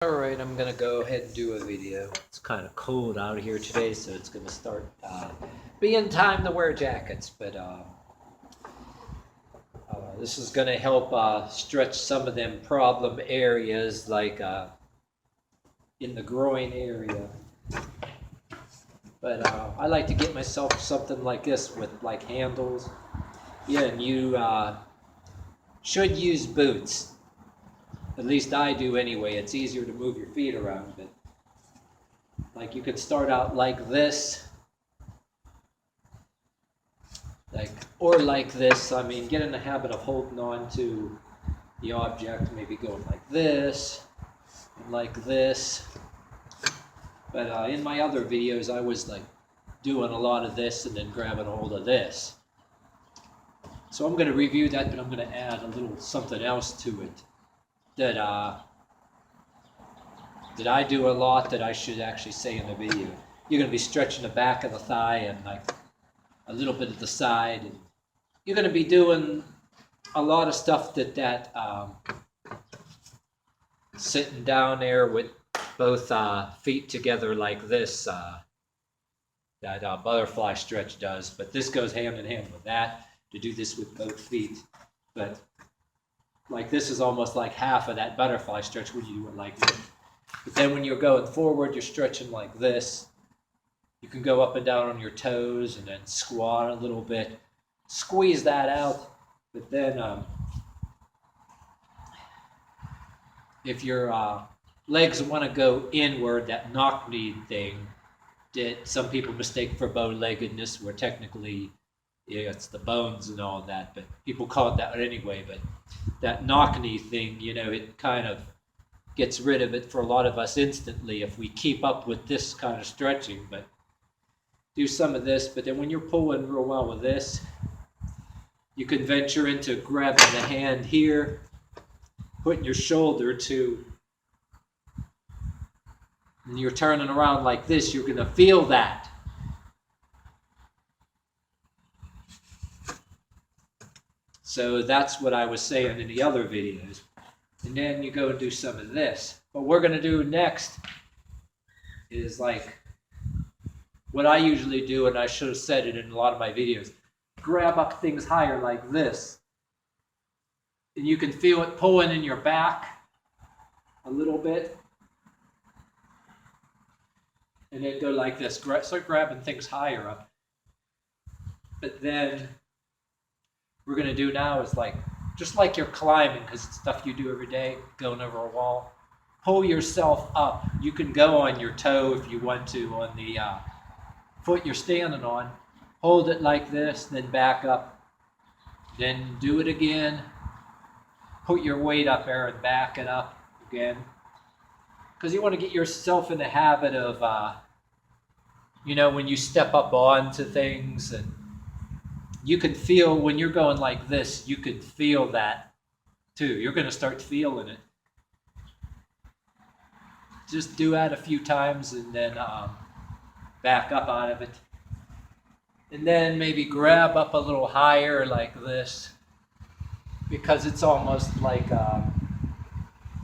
Alright, I'm gonna go ahead and do a video. It's kind of cold out here today, so it's gonna start being time to wear jackets. But this is gonna help stretch some of them problem areas, like in the groin area. But I like to get myself something like this with like handles. Yeah, and you should use boots. At least I do anyway. It's easier to move your feet around, but like you could start out like this, or like this. I mean, get in the habit of holding on to the object, maybe going like this, and like this. But in my other videos, I was like doing a lot of this and then grabbing a hold of this. So I'm going to review that, but I'm going to add a little something else to it that I do a lot that I should actually say in the video. You're going to be stretching the back of the thigh and like a little bit of the side. And you're going to be doing a lot of stuff that sitting down there with both feet together like this, that butterfly stretch does. But this goes hand in hand with that, to do this with both feet. But like this is almost like half of that butterfly stretch when you do it like this. But then when you're going forward, you're stretching like this. You can go up and down on your toes and then squat a little bit. Squeeze that out. But then if your legs want to go inward, that knock-knee thing that some people mistake for bow-leggedness, where technically it's the bones and all that, but people call it that anyway. But that knock-knee thing, you know, it kind of gets rid of it for a lot of us instantly if we keep up with this kind of stretching. But do some of this, but then when you're pulling real well with this, you can venture into grabbing the hand here, putting your shoulder to, and you're turning around like this, you're going to feel that. So that's what I was saying in the other videos. And then you go and do some of this. What we're going to do next is like what I usually do, and I should have said it in a lot of my videos. Grab up things higher like this. And you can feel it pulling in your back a little bit. And then go like this. Start grabbing things higher up. But then we're going to do now is like, just like you're climbing, because it's stuff you do every day, going over a wall. Pull yourself up. You can go on your toe if you want to, on the foot you're standing on. Hold it like this, then back up. Then do it again. Put your weight up there and back it up again. Because you want to get yourself in the habit of, you know, when you step up onto things, and you can feel when you're going like this, you can feel that too. You're going to start feeling it. Just do that a few times and then back up out of it. And then maybe grab up a little higher like this, because it's almost like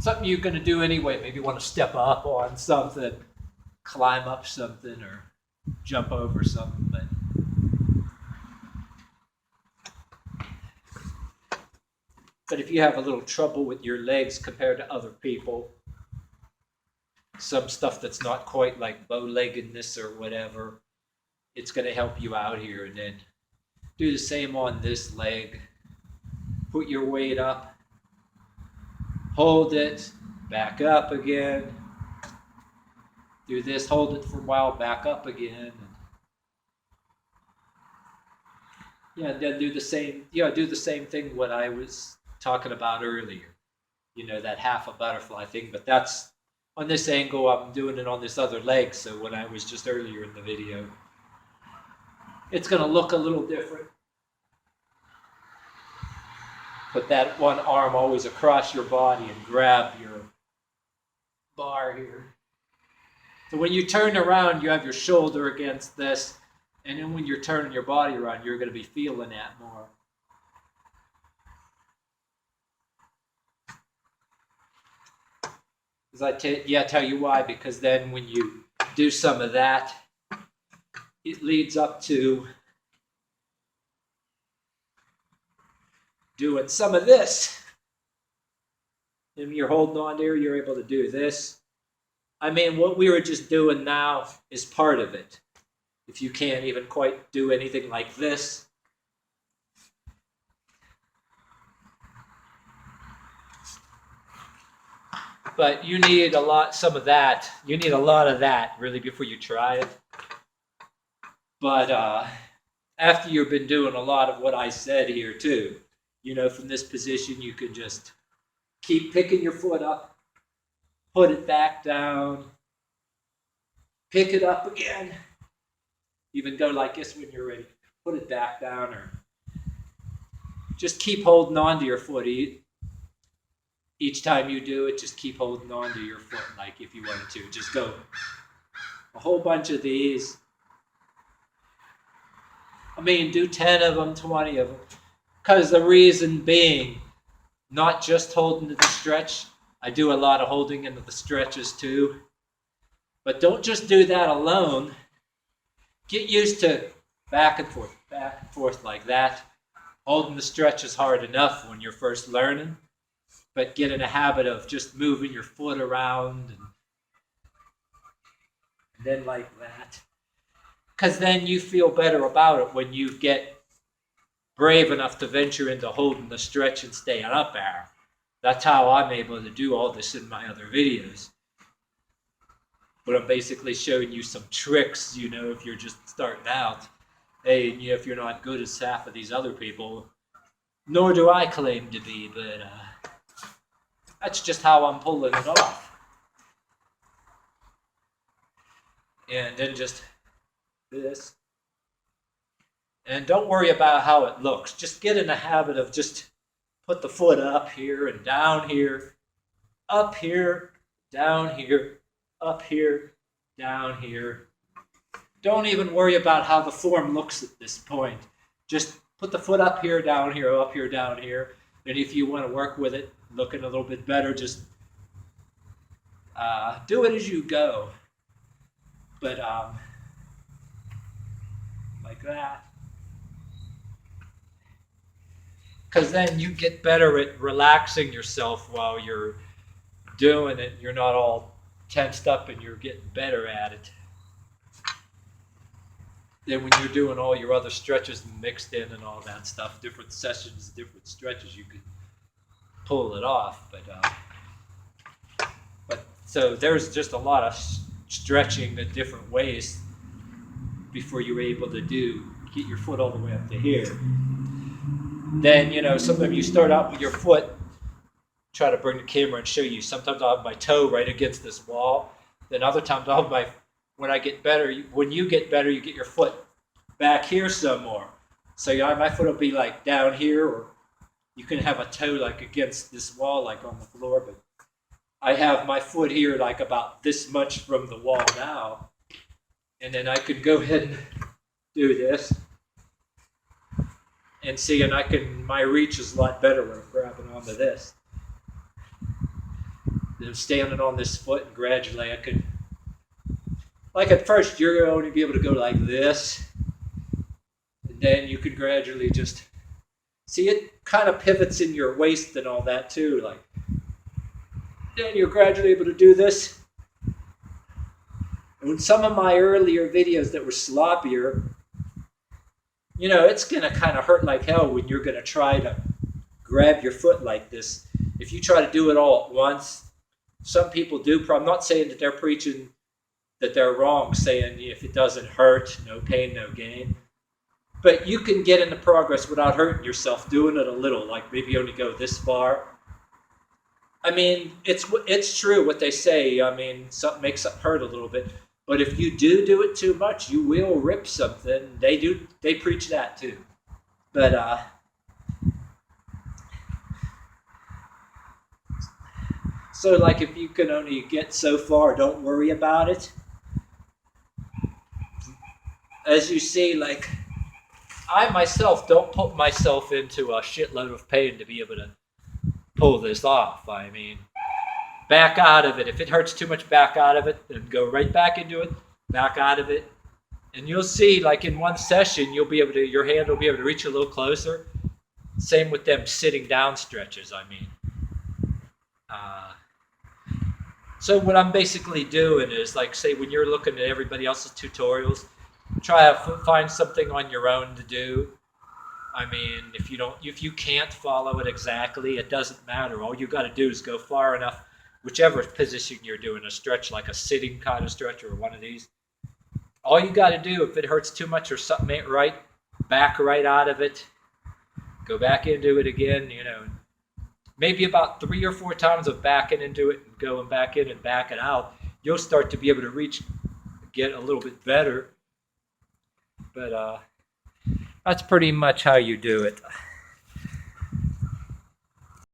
something you're going to do anyway. Maybe you want to step up on something, climb up something, or jump over something. But if you have a little trouble with your legs compared to other people, some stuff that's not quite like bow-leggedness or whatever, it's going to help you out here. And then do the same on this leg. Put your weight up. Hold it. Back up again. Do this. Hold it for a while. Back up again. Yeah, and then do the same. Yeah, do the same thing what I was talking about earlier. You know, that half a butterfly thing. But that's on this angle. I'm doing it on this other leg. So when I was just earlier in the video, it's going to look a little different. Put that one arm always across your body and grab your bar here. So when you turn around, you have your shoulder against this. And then when you're turning your body around, you're going to be feeling that more. Because tell you why. Because then when you do some of that, it leads up to doing some of this. And you're holding on there, you're able to do this. I mean, what we were just doing now is part of it. If you can't even quite do anything like this. But you need some of that. You need a lot of that, really, before you try it. But after you've been doing a lot of what I said here, too, from this position, you can just keep picking your foot up, put it back down, pick it up again. Even go like this when you're ready. Put it back down, or just keep holding on to your foot. Each time you do it, just keep holding on to your foot, like if you wanted to. Just go a whole bunch of these. I mean, do 10 of them, 20 of them. Because the reason being, not just holding to the stretch. I do a lot of holding into the stretches too. But don't just do that alone. Get used to back and forth like that. Holding the stretch is hard enough when you're first learning. But get in a habit of just moving your foot around and then like that. Because then you feel better about it when you get brave enough to venture into holding the stretch and staying up there. That's how I'm able to do all this in my other videos. But I'm basically showing you some tricks, if you're just starting out. Hey, if you're not good as half of these other people, nor do I claim to be, but that's just how I'm pulling it off. And then just this. And don't worry about how it looks. Just get in the habit of just put the foot up here and down here, up here, down here, up here, down here. Don't even worry about how the form looks at this point. Just put the foot up here, down here, down here. And if you want to work with it, looking a little bit better, just do it as you go. But like that. Because then you get better at relaxing yourself while you're doing it. You're not all tensed up and you're getting better at it. Then when you're doing all your other stretches mixed in and all that stuff, different sessions, different stretches, you can pull it off. But so there's just a lot of stretching in different ways before you're able to get your foot all the way up to here. Then, sometimes you start out with your foot, try to bring the camera and show you. Sometimes I'll have my toe right against this wall. Then other times I'll have when you get better, you get your foot back here some more. So my foot will be like down here, or you can have a toe like against this wall, like on the floor. But I have my foot here like about this much from the wall now. And then I could go ahead and do this. And see, and my reach is a lot better when I'm grabbing onto this. Then standing on this foot, and gradually I could, like at first you're only be able to go like this. And then you could gradually just, see, it kind of pivots in your waist and all that too. Like, then you're gradually able to do this. And with some of my earlier videos that were sloppier, it's going to kind of hurt like hell when you're going to try to grab your foot like this. If you try to do it all at once, some people do. I'm not saying that they're preaching that they're wrong, saying if it doesn't hurt, no pain, no gain. But you can get into progress without hurting yourself, doing it a little, like maybe only go this far. I mean, it's true what they say. I mean, something makes something hurt a little bit. But if you do it too much, you will rip something. They preach that too. But so like if you can only get so far, don't worry about it. As you see, like I myself don't put myself into a shitload of pain to be able to pull this off. I mean, back out of it. If it hurts too much, back out of it, then go right back into it, back out of it. And you'll see, like in one session, you'll be able to, your hand will be able to reach a little closer. Same with them sitting down stretches, I mean. So what I'm basically doing is, like, say when you're looking at everybody else's tutorials, try to find something on your own to do. I mean, if you can't follow it exactly, it doesn't matter. All you got to do is go far enough, whichever position you're doing, a stretch like a sitting kind of stretch or one of these. All you got to do, if it hurts too much or something ain't right, back right out of it, go back into it again, maybe about 3 or 4 times of backing into it and going back in and back it out. You'll start to be able to get a little bit better. But that's pretty much how you do it.